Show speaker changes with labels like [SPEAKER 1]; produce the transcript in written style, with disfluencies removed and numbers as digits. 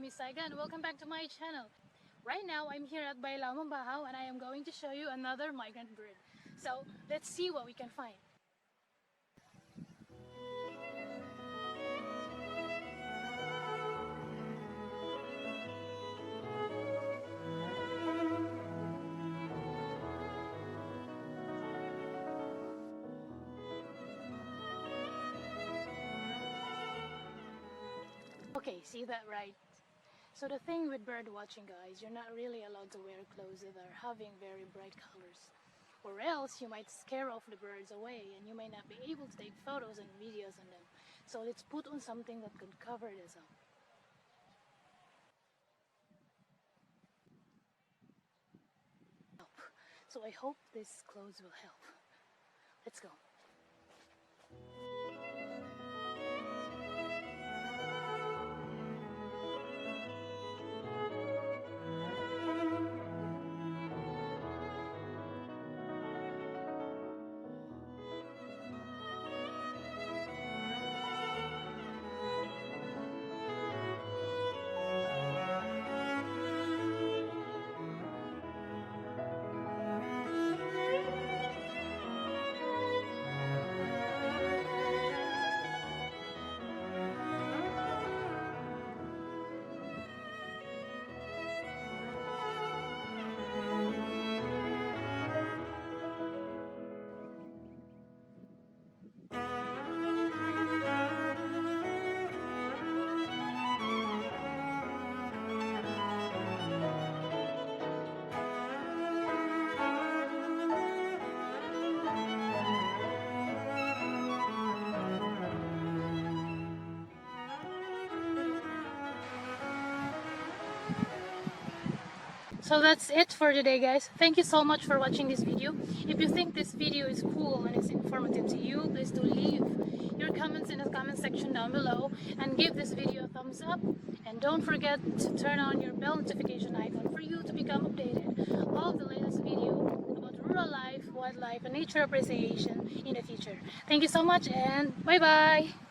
[SPEAKER 1] is Siga and welcome back to my channel. Right now I'm here at Bailao Mambahaw and I am going to show you another migrant bird. So let's see what we can find. Okay, see that right? So the thing with bird watching, guys, you're not really allowed to wear clothes that are having very bright colors. Or else you might scare off the birds away and you might not be able to take photos and videos on them. So let's put on something that could cover this up. So I hope these clothes will help. Let's go. So that's it for today, guys. Thank you so much for watching this video. If you think this video is cool and is informative to you, please do leave your comments in the comment section down below and give this video a thumbs up. And don't forget to turn on your bell notification icon for you to become updated of the latest video about rural life, wildlife, and nature appreciation in the future. Thank you so much and bye-bye!